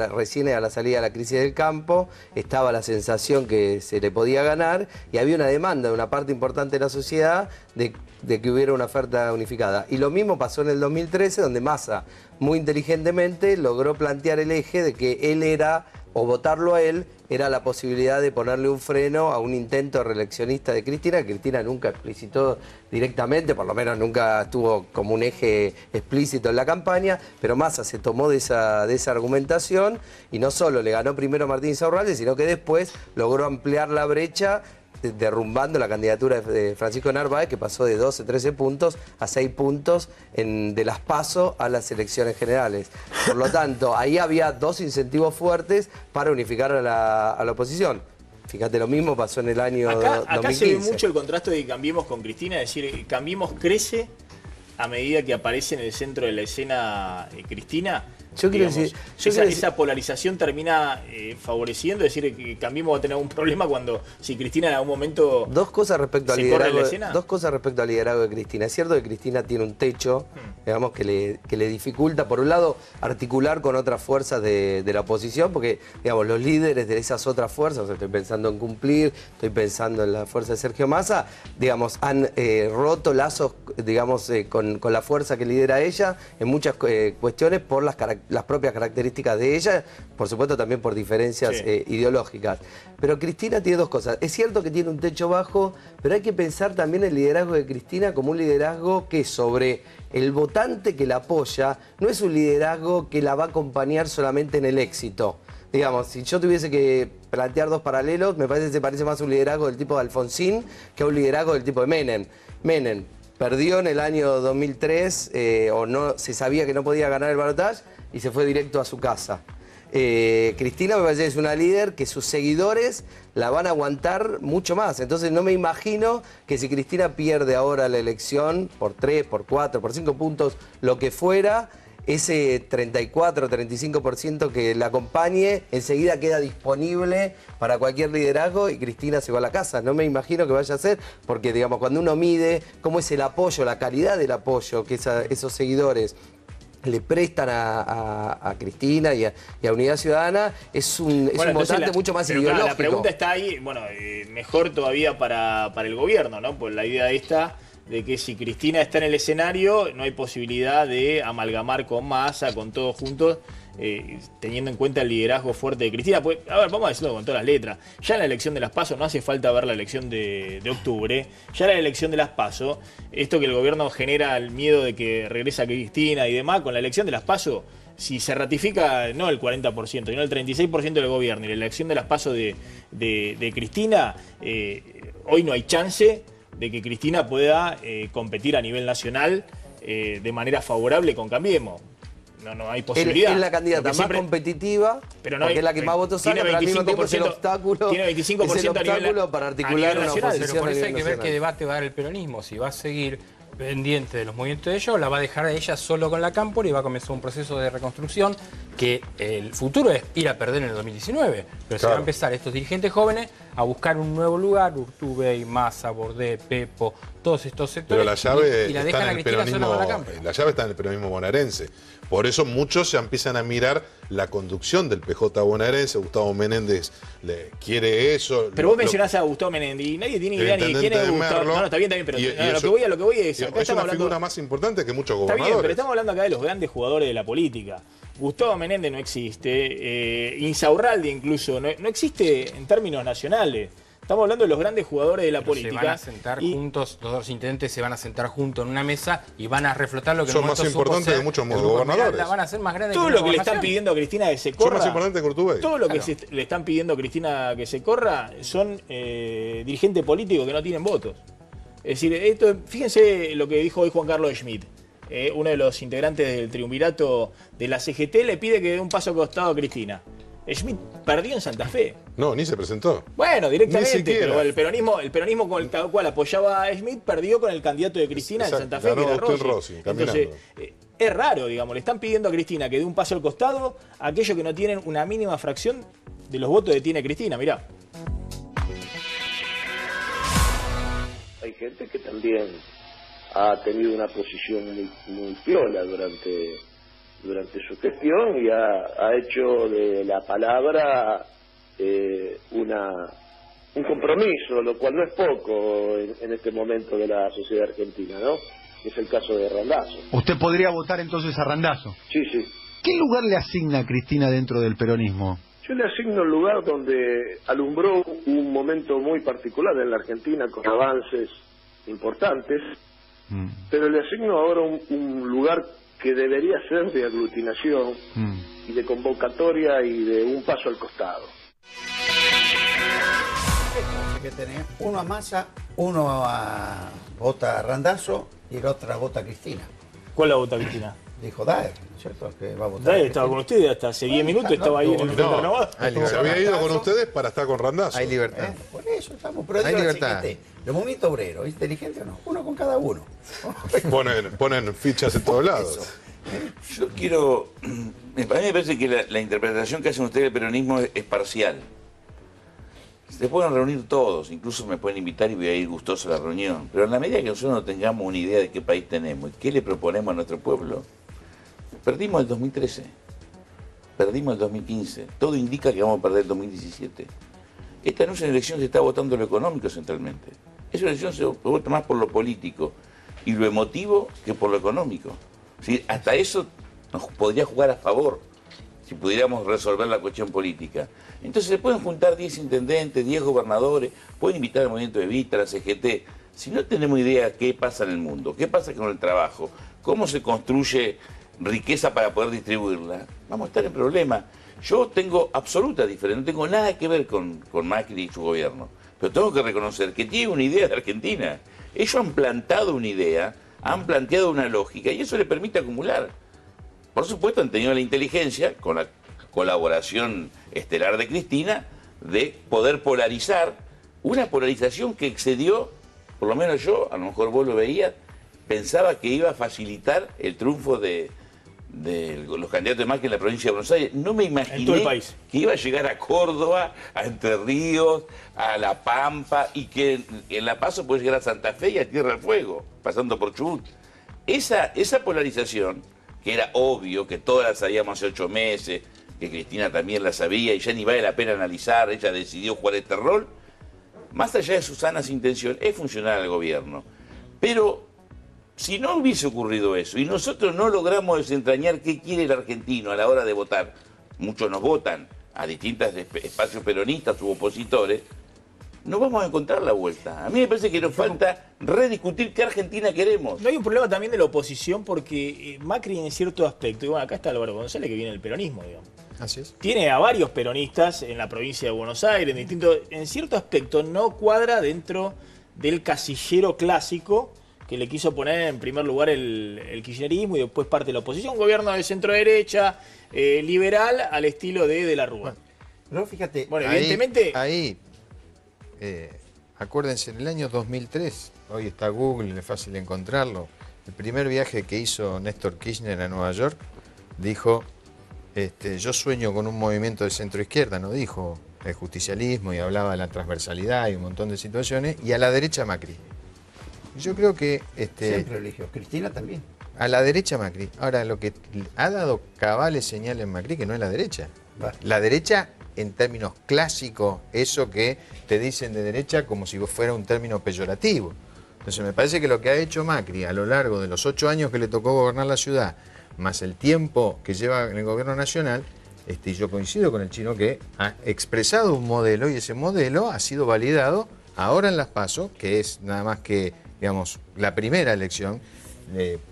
recién era la salida de la crisis del campo, estaba la sensación que se le podía ganar, y había una demanda de una parte importante de la sociedad de que hubiera una oferta unificada. Y lo mismo pasó en el 2013, donde Massa, muy inteligentemente, logró plantear el eje de que él era, o votarlo a él, era la posibilidad de ponerle un freno a un intento reeleccionista de Cristina, que Cristina nunca explicitó directamente, por lo menos nunca estuvo como un eje explícito en la campaña, pero Massa se tomó de esa argumentación y no solo le ganó primero a Martín Insaurralde, sino que después logró ampliar la brecha, derrumbando la candidatura de Francisco Narváez, que pasó de 12, 13 puntos a 6 puntos de las PASO a las elecciones generales. Por lo tanto, ahí había dos incentivos fuertes para unificar a la oposición. Fíjate, lo mismo pasó en el año 2015. Acá se ve mucho el contraste de Cambiemos con Cristina, es decir, Cambiemos crece a medida que aparece en el centro de la escena Cristina. Yo quiero decir, esa polarización termina favoreciendo, es decir, que Cambiemos va a tener un problema si Cristina en algún momento dos cosas respecto al liderazgo de Cristina. Es cierto que Cristina tiene un techo, digamos, que le dificulta, por un lado, articular con otras fuerzas de la oposición, porque, digamos, los líderes de esas otras fuerzas, estoy pensando en Cumplir, estoy pensando en la fuerza de Sergio Massa, digamos, han roto lazos digamos, con la fuerza que lidera ella, en muchas cuestiones por las propias características de ella, por supuesto también por diferencias ideológicas. Pero Cristina tiene dos cosas. Es cierto que tiene un techo bajo, pero hay que pensar también el liderazgo de Cristina como un liderazgo que sobre el votante que la apoya, no es un liderazgo que la va a acompañar solamente en el éxito. Digamos, si yo tuviese que plantear dos paralelos, me parece que se parece más a un liderazgo del tipo de Alfonsín que a un liderazgo del tipo de Menem. Menem perdió en el año 2003, o no se sabía que no podía ganar el balotaje, y se fue directo a su casa. Cristina me parece que es una líder que sus seguidores la van a aguantar mucho más. Entonces no me imagino que si Cristina pierde ahora la elección por 3, por 4, por 5 puntos, lo que fuera, ese 34, 35% que la acompañe, enseguida queda disponible para cualquier liderazgo y Cristina se va a la casa. No me imagino que vaya a ser, porque digamos, cuando uno mide cómo es el apoyo, la calidad del apoyo que esos seguidores le prestan a Cristina y a Unidad Ciudadana, es un votante mucho más ideológico. Claro, la pregunta está ahí, bueno, mejor todavía para el gobierno, ¿no? Pues la idea esta de que si Cristina está en el escenario, no hay posibilidad de amalgamar con Massa, con todos juntos, teniendo en cuenta el liderazgo fuerte de Cristina. Pues, a ver, vamos a decirlo con todas las letras. Ya en la elección de las PASO, no hace falta ver la elección de octubre, ya en la elección de las PASO, esto que el gobierno genera el miedo de que regresa Cristina y demás, con la elección de las PASO, si se ratifica no el 40%, sino el 36% del gobierno y la elección de las PASO de Cristina, hoy no hay chance de que Cristina pueda competir a nivel nacional de manera favorable con Cambiemos. No hay posibilidad. Es la candidata más competitiva, pero no porque es la que más votos saca, pero al mismo tiempo es el obstáculo, tiene 25% es el obstáculo para articular una oposición. Pero por eso hay que ver qué debate va a dar el peronismo, si va a seguir pendiente de los movimientos de ellos, la va a dejar a ella solo con la Cámpora y va a comenzar un proceso de reconstrucción que el futuro es ir a perder en el 2019, pero se van a empezar estos dirigentes jóvenes a buscar un nuevo lugar, Urtubey, Massa, Bordet, Pepo, todos estos sectores, pero la llave y la dejan a Cristina sola con la Cámpora. La llave está en el peronismo bonaerense. Por eso muchos se empiezan a mirar la conducción del PJ bonaerense. Gustavo Menéndez le quiere eso. Pero vos mencionás a Gustavo Menéndez y nadie tiene idea ni de quién es Gustavo. No, está bien, pero lo que voy es... Es una figura más importante que muchos gobernadores. Está bien, pero estamos hablando acá de los grandes jugadores de la política. Gustavo Menéndez no existe, Insaurralde incluso, no existe en términos nacionales. Estamos hablando de los grandes jugadores de la política. Se van a sentar juntos, los dos intendentes se van a sentar juntos en una mesa y van a reflotar lo que son más importantes que muchos gobernadores. La van a hacer más grande. Todo lo que le están pidiendo a Cristina que se corra. Son más importantes que Urtubey. Todo lo que le están pidiendo a Cristina que se corra son dirigentes políticos que no tienen votos. Es decir, esto, fíjense lo que dijo hoy Juan Carlos Schmidt. Uno de los integrantes del triunvirato de la CGT le pide que dé un paso al costado a Cristina. Schmidt perdió en Santa Fe. No, ni se presentó. Bueno, directamente, pero el peronismo con el cual apoyaba a Schmidt perdió con el candidato de Cristina en Santa Fe, ganó que era Rossi. Entonces, es raro, digamos, le están pidiendo a Cristina que dé un paso al costado a aquellos que no tienen una mínima fracción de los votos que tiene Cristina, mirá. Hay gente que también ha tenido una posición muy piola durante su gestión y ha hecho de la palabra un compromiso, lo cual no es poco en este momento de la sociedad argentina, ¿no? Es el caso de Randazzo. ¿Usted podría votar entonces a Randazzo? Sí, sí. ¿Qué lugar le asigna a Cristina dentro del peronismo? Yo le asigno el lugar donde alumbró un momento muy particular en la Argentina con avances importantes, pero le asigno ahora un lugar que debería ser de aglutinación y de convocatoria y de un paso al costado. Que tenés uno a Massa, uno vota a Randazzo y el otro vota a Cristina. ¿Cuál la vota Cristina? Dijo Daer, ¿no es cierto? Que va a votar. Daer estaba con ustedes hasta hace 10 minutos, estaba ahí en el Frente Renovado. Se había ido con ustedes para estar con Randazzo. Hay libertad. Por eso estamos. Pero hay libertad. Los movimientos obreros, inteligentes o no, uno con cada uno. Ponen fichas en todos lados. Yo quiero... A mí me parece que la interpretación que hacen ustedes del peronismo es parcial. Se pueden reunir todos, incluso me pueden invitar y voy a ir gustoso a la reunión. Pero en la medida que nosotros no tengamos una idea de qué país tenemos y qué le proponemos a nuestro pueblo, perdimos el 2013, perdimos el 2015, todo indica que vamos a perder el 2017. Esta no es una elección que se está votando lo económico centralmente. Es una elección que se vota más por lo político. y lo emotivo que por lo económico. ¿Sí? Hasta eso nos podría jugar a favor si pudiéramos resolver la cuestión política. Entonces se pueden juntar 10 intendentes, 10 gobernadores, pueden invitar al movimiento Evita, a la CGT. Si no tenemos idea qué pasa en el mundo, qué pasa con el trabajo, cómo se construye riqueza para poder distribuirla, vamos a estar en problemas. Yo tengo absoluta diferencia, no tengo nada que ver con Macri y su gobierno, pero tengo que reconocer que tiene una idea de Argentina. Ellos han plantado una idea, han planteado una lógica y eso le permite acumular. Por supuesto han tenido la inteligencia, con la colaboración estelar de Cristina, de poder polarizar, una polarización que excedió, por lo menos yo, a lo mejor vos lo veías, pensaba que iba a facilitar el triunfo de los candidatos de Macri en la provincia de Buenos Aires. No me imaginé que iba a llegar a Córdoba, a Entre Ríos, a La Pampa, y que en La Paso puede llegar a Santa Fe y a Tierra del Fuego, pasando por Chubut. Esa polarización, que era obvio, que todas la sabíamos hace 8 meses, que Cristina también la sabía, y ya ni vale la pena analizar, ella decidió jugar este rol, más allá de sus sanas intenciones, es funcional al gobierno. Pero si no hubiese ocurrido eso, y nosotros no logramos desentrañar qué quiere el argentino a la hora de votar, muchos nos votan a distintos espacios peronistas u opositores, no vamos a encontrar la vuelta. A mí me parece que nos falta rediscutir qué Argentina queremos. No hay un problema también de la oposición porque Macri en cierto aspecto, y bueno, acá está Álvaro González que viene del peronismo, digamos. Así es. Tiene a varios peronistas en la provincia de Buenos Aires, en cierto aspecto no cuadra dentro del casillero clásico que le quiso poner en primer lugar el kirchnerismo y después parte de la oposición, un gobierno de centro-derecha, liberal, al estilo de la Rúa. No, fíjate. Bueno, evidentemente... Acuérdense, en el año 2003, hoy está Google, es fácil encontrarlo, el primer viaje que hizo Néstor Kirchner a Nueva York, dijo, yo sueño con un movimiento de centro-izquierda, no dijo el justicialismo y hablaba de la transversalidad y un montón de situaciones, y a la derecha Macri. Yo creo que... siempre eligió, Cristina también. A la derecha Macri. Ahora, lo que ha dado cabales señales Macri, que no es la derecha. La derecha, en términos clásicos, eso que te dicen de derecha como si fuera un término peyorativo. Entonces me parece que lo que ha hecho Macri a lo largo de los 8 años que le tocó gobernar la ciudad, más el tiempo que lleva en el gobierno nacional, y yo coincido con el chino que ha expresado un modelo y ese modelo ha sido validado ahora en las PASO, que es nada más que, digamos, la primera elección.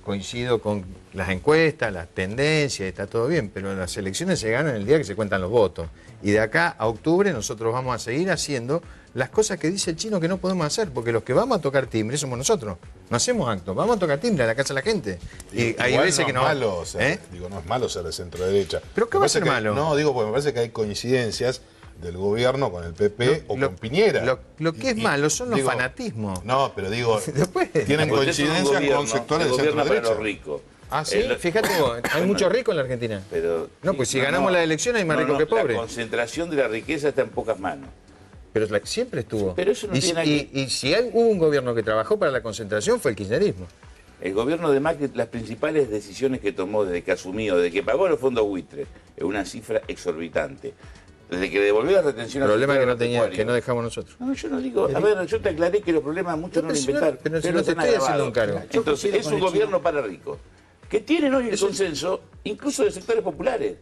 Coincido con las encuestas, las tendencias, está todo bien, pero las elecciones se ganan el día que se cuentan los votos. Y de acá a octubre nosotros vamos a seguir haciendo las cosas que dice el chino que no podemos hacer, porque los que vamos a tocar timbre somos nosotros. No hacemos actos, vamos a tocar timbre a la casa de la gente. Y hay veces que no... Malo ser, digo, no es malo ser de centro derecha. ¿Pero qué va a ser malo? No, digo, porque me parece que hay coincidencias del gobierno con el PP o con Piñera. Lo que es malo son los fanatismos. No, pero digo, después, tienen coincidencias con sectores de centro derecha. Para los ricos. Ah, sí, fíjate, hay mucho rico en la Argentina. Pero, no, pues si ganamos la elección hay más rico que pobre. La concentración de la riqueza está en pocas manos. Pero siempre estuvo. Pero eso no tiene y si hubo un gobierno que trabajó para la concentración fue el kirchnerismo. El gobierno de Macri, las principales decisiones que tomó desde que asumió, desde que pagó los fondos buitres, es una cifra exorbitante. Desde que devolvió la retención... El problema que no dejamos nosotros. No, yo no digo... A ver, yo te aclaré que los problemas muchos no lo inventaron. Pero si no te estoy haciendo un cargo. Entonces, es un gobierno para ricos. Que tienen hoy el consenso, incluso de sectores populares.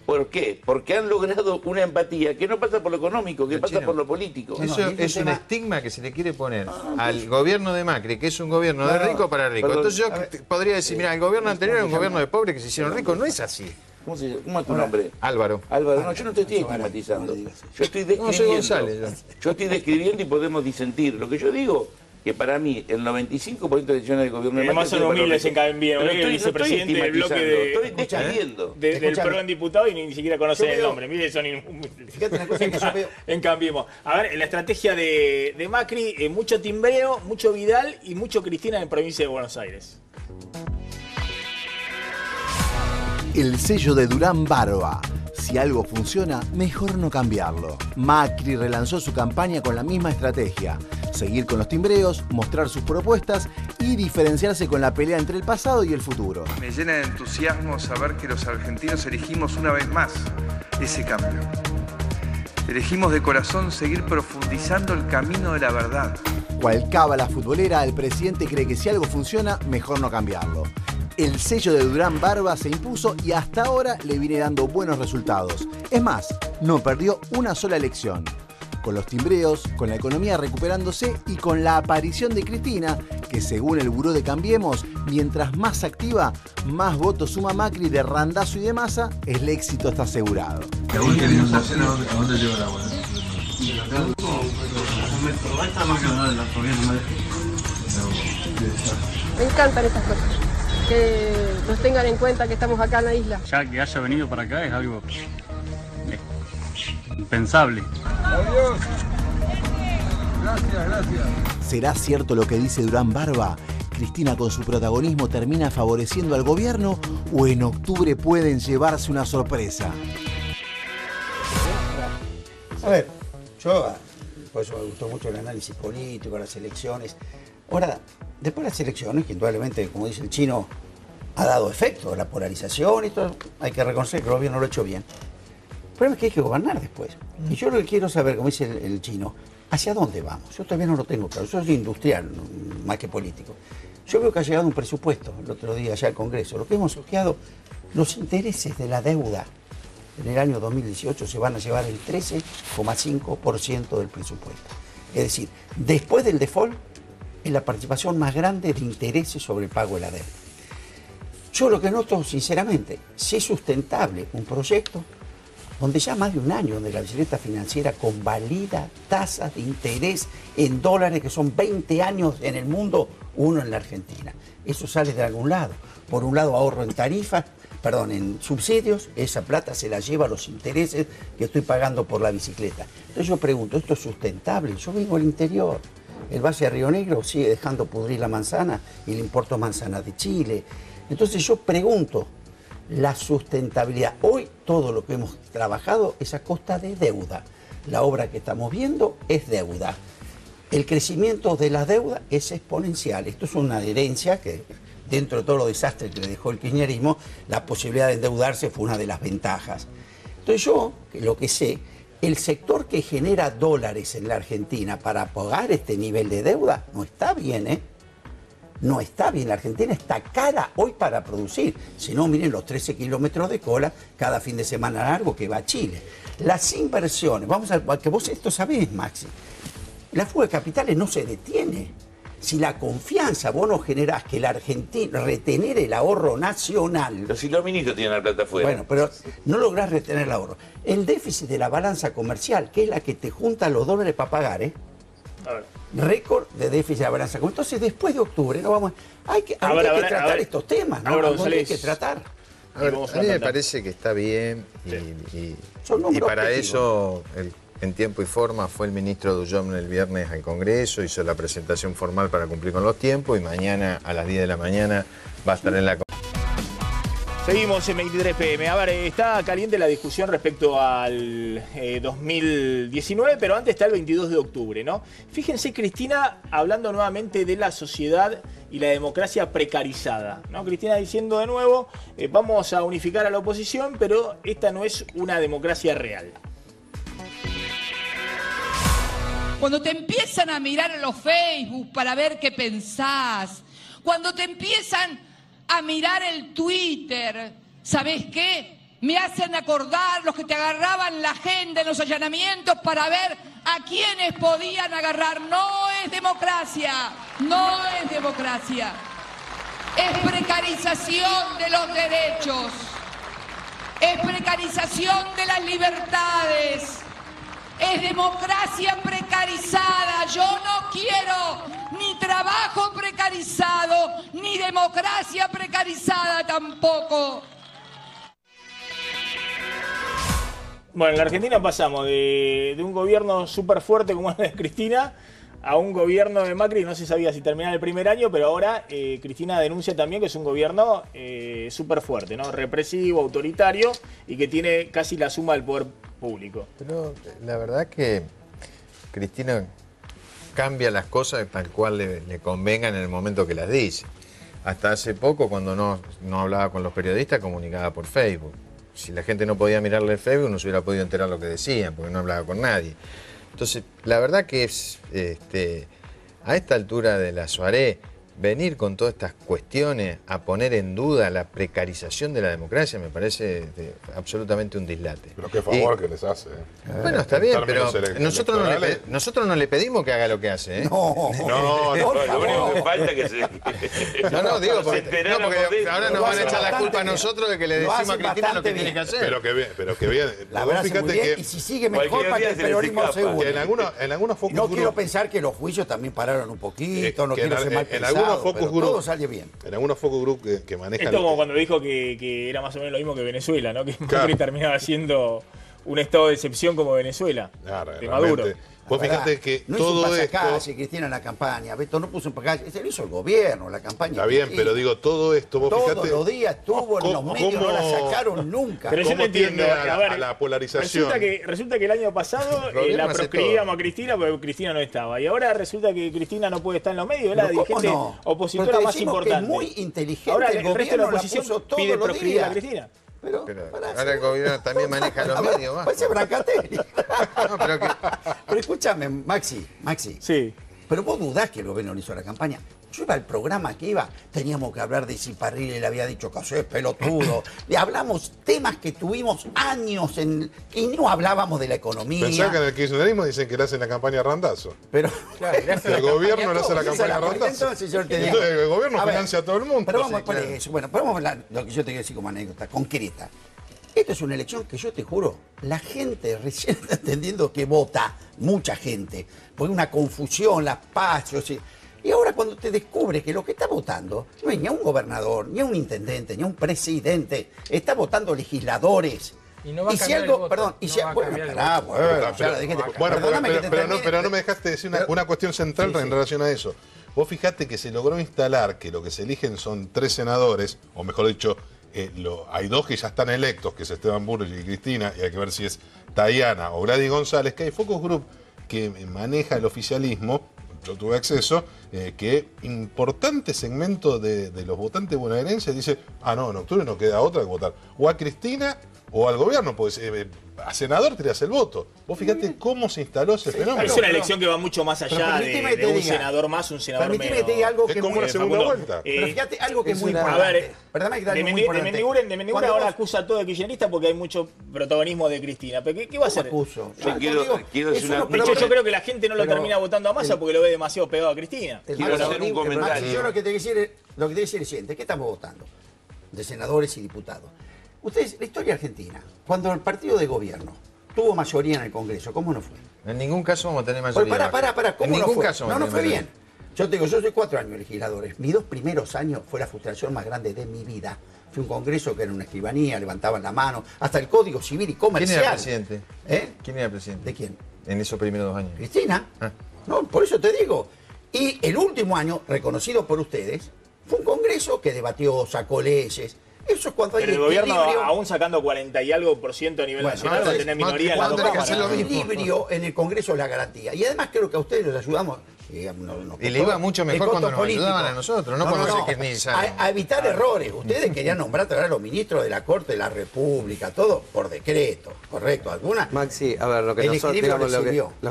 ¿Por qué? Porque han logrado una empatía que no pasa por lo económico, que pasa por lo político. Eso es un estigma que se le quiere poner al gobierno de Macri, que es un gobierno de rico para rico. Entonces yo podría decir, mira, el gobierno anterior era un gobierno de pobres que se hicieron ricos. No es así. ¿Cómo es tu nombre? Álvaro. Álvaro, no, yo no te estoy estigmatizando. Yo estoy describiendo. No, soy González. Yo estoy describiendo y podemos disentir. Lo que yo digo, que para mí el 95% de decisiones del gobierno de Macri... Además son humildes, se caen bien. El vicepresidente del bloque del PRO en diputado y ni siquiera conocen el nombre. Miren, son humildes. Fíjate una cosa que yo veo. En Cambiemos. A ver, en la estrategia de Macri, mucho timbreo, mucho Vidal y mucho Cristina en provincia de Buenos Aires. El sello de Durán Barba. Si algo funciona, mejor no cambiarlo. Macri relanzó su campaña con la misma estrategia. Seguir con los timbreos, mostrar sus propuestas y diferenciarse con la pelea entre el pasado y el futuro. Me llena de entusiasmo saber que los argentinos elegimos una vez más ese cambio. Elegimos de corazón seguir profundizando el camino de la verdad. Cual cábala futbolera, el presidente cree que si algo funciona, mejor no cambiarlo. El sello de Durán Barba se impuso y hasta ahora le viene dando buenos resultados. Es más, no perdió una sola elección. Con los timbreos, con la economía recuperándose y con la aparición de Cristina, que según el Buró de Cambiemos, mientras más activa, más votos suma Macri de Randazzo y de Massa, el éxito está asegurado. ¿A dónde lleva la agua? Me encantan estas cosas, que nos tengan en cuenta que estamos acá en la isla. Ya que haya venido para acá es algo impensable. Adiós. Gracias. ¿Será cierto lo que dice Durán Barba? ¿Cristina con su protagonismo termina favoreciendo al gobierno o en octubre pueden llevarse una sorpresa? A ver, por eso me gustó mucho el análisis político, las elecciones. Ahora, después de las elecciones, que indudablemente, como dice el chino, ha dado efecto, la polarización y todo, hay que reconocer que el gobierno lo ha hecho bien. El problema es que hay que gobernar después. Y yo lo que quiero saber, como dice el chino, ¿hacia dónde vamos? Yo todavía no lo tengo claro, yo soy industrial, más que político. Yo veo que ha llegado un presupuesto el otro día allá al Congreso. Lo que hemos ojeado, los intereses de la deuda en el año 2018 se van a llevar el 13,5% del presupuesto. Es decir, después del default, es la participación más grande de intereses sobre el pago de la deuda. Yo lo que noto, sinceramente, si es sustentable un proyecto donde ya más de un año, donde la bicicleta financiera convalida tasas de interés en dólares que son 20 años en el mundo, uno en la Argentina. Eso sale de algún lado. Por un lado ahorro en tarifas, en subsidios, esa plata se la lleva a los intereses que estoy pagando por la bicicleta. Entonces yo pregunto, ¿esto es sustentable? Yo vengo al interior. El Valle de Río Negro sigue dejando pudrir la manzana y le importo manzanas de Chile. Entonces yo pregunto, la sustentabilidad. Hoy todo lo que hemos trabajado es a costa de deuda. La obra que estamos viendo es deuda. El crecimiento de la deuda es exponencial. Esto es una herencia que, dentro de todos los desastres que le dejó el kirchnerismo, la posibilidad de endeudarse fue una de las ventajas. Entonces yo, lo que sé, el sector que genera dólares en la Argentina para pagar este nivel de deuda no está bien, ¿eh? No está bien, la Argentina está cara hoy para producir. Si no, miren los 13 kilómetros de cola cada fin de semana largo que va a Chile. Las inversiones, vamos a que vos esto sabés, Maxi, la fuga de capitales no se detiene. Si la confianza vos no generás que la Argentina retener el ahorro nacional... Pero si los ministros tienen la plata afuera. Bueno, pero no lográs retener el ahorro. El déficit de la balanza comercial, que es la que te junta los dólares para pagar, ¿eh? A ver. Récord de déficit de la balanza comercial. Entonces, después de octubre, no vamos, hay que tratar estos temas, ¿no? Hay que tratar. A ver, a mí me parece que está bien y para eso en tiempo y forma fue el ministro Dullón el viernes al Congreso, hizo la presentación formal para cumplir con los tiempos y mañana a las 10 de la mañana va a estar en la... Seguimos en 23 PM. A ver, está caliente la discusión respecto al 2019, pero antes está el 22 de octubre, ¿no? Fíjense, Cristina, hablando nuevamente de la sociedad y la democracia precarizada, ¿no? Cristina diciendo de nuevo, vamos a unificar a la oposición, pero esta no es una democracia real. Cuando te empiezan a mirar en los Facebook para ver qué pensás, cuando te empiezan a mirar el Twitter, ¿sabés qué? Me hacen acordar los que te agarraban la agenda en los allanamientos para ver a quiénes podían agarrar. No es democracia, no es democracia. Es precarización de los derechos, es precarización de las libertades. Es democracia precarizada. Yo no quiero ni trabajo precarizado, ni democracia precarizada tampoco. Bueno, en la Argentina pasamos de un gobierno súper fuerte como el de Cristina a un gobierno de Macri. No se sabía si terminaba el primer año, pero ahora Cristina denuncia también que es un gobierno súper fuerte, ¿no? Represivo, autoritario y que tiene casi la suma del poder público. Pero la verdad que Cristina cambia las cosas tal cual le convengan en el momento que las dice. Hasta hace poco, cuando no hablaba con los periodistas, comunicaba por Facebook. Si la gente no podía mirarle el Facebook, no se hubiera podido enterar lo que decían, porque no hablaba con nadie. Entonces, la verdad que es a esta altura de la soirée, venir con todas estas cuestiones a poner en duda la precarización de la democracia me parece absolutamente un dislate. Pero qué favor que les hace. Bueno, está bien, pero nosotros no le pedimos que haga lo que hace. ¿eh? No, lo único que falta es que se... No, digo, porque ahora nos van a echar la culpa a nosotros de que le decimos a Cristina lo que tiene que hacer. Pero que bien. La verdad, fíjate que... Y si sigue mejor para que el peronismo seguro. Que en algunos focus no quiero pensar que los juicios también pararon un poquito, no quiero ser mal pensado. Todo sale bien. En algunos focus group que manejan... Esto como cuando dijo que era más o menos lo mismo que Venezuela, ¿no? Que Macri terminaba siendo un estado de excepción como Venezuela, de Maduro. Vos fíjate que no todo esto... Cristina en la campaña, Beto no puso un pasacalle, ese lo hizo el gobierno, la campaña. Está bien, pero digo, todo esto, vos todos fíjate... Todos los días estuvo en los medios, no la sacaron nunca. Pero yo no entiendo, a la polarización. Resulta que el año pasado la proscribíamos a Cristina porque Cristina no estaba. Y ahora resulta que Cristina no puede estar en los medios, es la dirigente opositora más importante. Es muy inteligente, ahora el resto de la oposición pide proscribir a Cristina. Pero ahora el gobierno también maneja los medios. Parece Brancatelli. Pero escúchame, Maxi. Sí. Pero vos dudás que el gobierno no hizo la campaña. Yo iba al programa que iba, teníamos que hablar de si Parrilli le había dicho que es pelotudo. Le hablamos temas que tuvimos años y no hablábamos de la economía. Pensá que en el kirchnerismo dicen que le hacen la campaña a Randazo. Pero el gobierno le hace la campaña a Randazo. Entonces el gobierno financia a todo el mundo. Pero vamos por eso. Bueno, pero vamos a hablar lo que yo te quiero decir como anécdota concreta. Esta es una elección que yo te juro, la gente recién está entendiendo que vota, mucha gente, porque una confusión, las pasos. Y ahora cuando te descubres que lo que está votando no es ni a un gobernador, ni a un intendente, ni a un presidente, está votando legisladores. Y no va a cambiar el voto. Perdón, y pero no me dejaste decir una cuestión central en relación a eso. Vos fijate que se logró instalar que lo que se eligen son 3 senadores, o mejor dicho, hay 2 que ya están electos, que es Esteban Burrich y Cristina, y hay que ver si es Tayana o Gladys González, que hay focus group que maneja el oficialismo, yo tuve acceso, que importante segmento de los votantes bonaerenses dice, no, en octubre no queda otra que votar o a Cristina o al gobierno, pues a senador te le hace el voto. Vos fíjate cómo se instaló ese fenómeno. Es una elección que va mucho más allá de un senador más, un senador menos. Permitime que te diga algo que es como una segunda vuelta. Pero fíjate algo que es muy importante. A ver, de Mendiguren ahora acusa a todo de kirchnerista porque hay mucho protagonismo de Cristina. ¿Pero qué va a hacer? Yo creo que la gente no lo termina votando a Massa porque lo ve demasiado pegado a Cristina. Quiero hacer un comentario. Yo lo que te quiero decir es el siguiente. ¿Qué estamos votando? De senadores y diputados. Ustedes, la historia argentina, cuando el partido de gobierno tuvo mayoría en el Congreso, ¿cómo no fue? En ningún caso vamos a tener mayoría. Pará, ¿cómo no fue? No fue bien. Yo te digo, yo soy 4 años legisladores. Mis 2 primeros años fue la frustración más grande de mi vida. Fue un congreso que era una escribanía, levantaban la mano, hasta el Código Civil y Comercial. ¿Quién era el presidente? ¿Quién era el presidente? ¿De quién? En esos primeros 2 años. Cristina. No, por eso te digo. Y el último año, reconocido por ustedes, fue un congreso que debatió, sacó leyes. Eso es cuando hay el gobierno, aún sacando 40 y algo % a nivel nacional, va a tener minoría en la cámaras. El equilibrio en el Congreso es la garantía. Y además creo que a ustedes les ayudamos. Y le iba mucho mejor cuando nos ayudaban a nosotros, no cuando se kirchnizaron. A evitar errores. Ustedes querían nombrar a los ministros de la Corte de la República, todo por decreto, ¿correcto? ¿Alguna? Maxi, a ver, lo que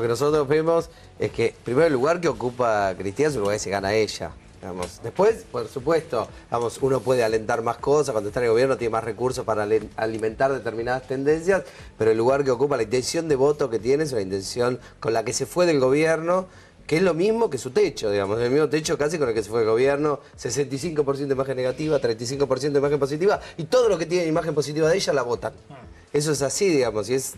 nosotros vemos es que, en primer lugar, que ocupa Cristina es un lugar que se gana ella. Después, por supuesto, uno puede alentar más cosas, cuando está en el gobierno tiene más recursos para alimentar determinadas tendencias, pero el lugar que ocupa, la intención de voto que tiene es una intención con la que se fue del gobierno, que es lo mismo que su techo, el mismo techo casi con el que se fue del gobierno, 65% de imagen negativa, 35% de imagen positiva, y todo lo que tiene imagen positiva de ella la votan. Eso es así, y es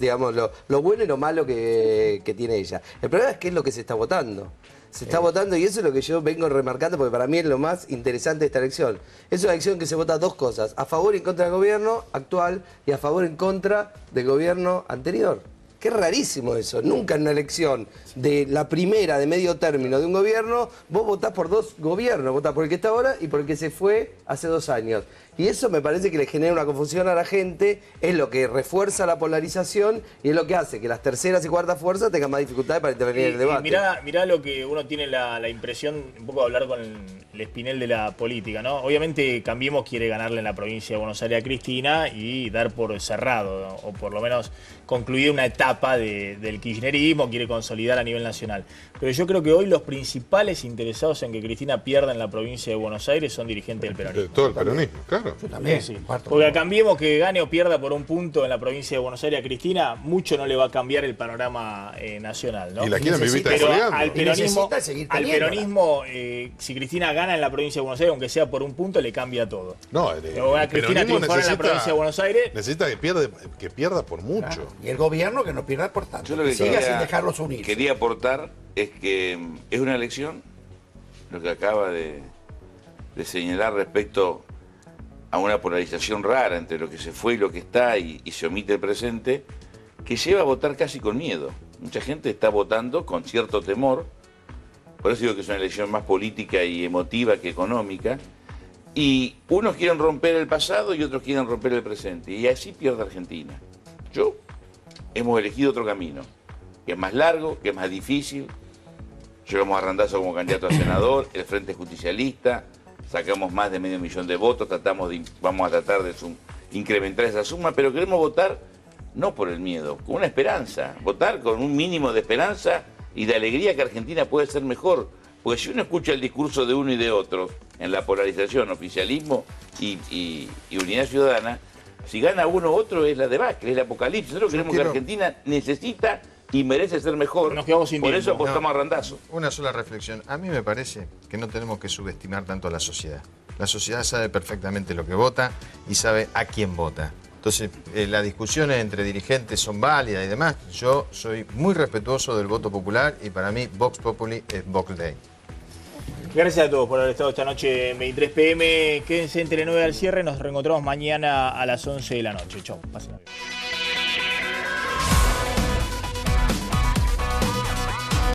lo bueno y lo malo que tiene ella. El problema es qué es lo que se está votando. Se está votando y eso es lo que yo vengo remarcando porque para mí es lo más interesante de esta elección. Es una elección que se vota 2 cosas, a favor y en contra del gobierno actual y a favor y en contra del gobierno anterior. Qué rarísimo eso, nunca en una elección de la primera de medio término de un gobierno, vos votás por 2 gobiernos, votás por el que está ahora y por el que se fue hace 2 años. Y eso me parece que le genera una confusión a la gente, es lo que refuerza la polarización y es lo que hace que las terceras y cuartas fuerzas tengan más dificultades para intervenir en el debate. Mirá lo que uno tiene la impresión, un poco de hablar con el espinel de la política, ¿no? Obviamente Cambiemos quiere ganarle en la provincia de Buenos Aires a Cristina y dar por cerrado, o por lo menos concluir una etapa etapa del kirchnerismo, quiere consolidar a nivel nacional. Pero yo creo que hoy los principales interesados en que Cristina pierda en la provincia de Buenos Aires son dirigentes del peronismo. Todo el peronismo, claro. Yo también. Sí. Porque a Cambiemos que gane o pierda por un punto en la provincia de Buenos Aires a Cristina, mucho no le va a cambiar el panorama nacional, ¿no? Y la quieren vivir Pero fregando. al peronismo, si Cristina gana en la provincia de Buenos Aires, aunque sea por un punto, le cambia todo. No, a Cristina triunfar en la provincia de Buenos Aires. Necesita que pierda por mucho. Claro. Y el gobierno que no pierda por tanto. Yo lo que siga sin dejarlos unir. Quería aportar es que es una elección, lo que acaba de señalar respecto a una polarización rara entre lo que se fue y lo que está y se omite el presente, que lleva a votar casi con miedo. Mucha gente está votando con cierto temor, por eso digo que es una elección más política y emotiva que económica, y unos quieren romper el pasado y otros quieren romper el presente, y así pierde Argentina. Hemos elegido otro camino, que es más largo, que es más difícil. Llegamos a Randazzo como candidato a senador, el Frente Justicialista, sacamos más de 500.000 de votos, vamos a tratar de incrementar esa suma, pero queremos votar no por el miedo, con una esperanza, votar con un mínimo de esperanza y de alegría que Argentina puede ser mejor. Porque si uno escucha el discurso de uno y de otro, en la polarización, oficialismo y unidad ciudadana, si gana uno u otro es la debacle, es el apocalipsis. Nosotros creemos que Argentina necesita y merece ser mejor. Nos quedamos sin Por tiempo. eso apostamos a Randazzo. Una sola reflexión. A mí me parece que no tenemos que subestimar tanto a la sociedad. La sociedad sabe perfectamente lo que vota y sabe a quién vota. Entonces, las discusiones entre dirigentes son válidas y demás. Yo soy muy respetuoso del voto popular y para mí Vox Populi es Vox Dei. Gracias a todos por haber estado esta noche en 23 PM. Quédense en Tele9 al cierre. Nos reencontramos mañana a las 11 de la noche. Chau. Pasen bien.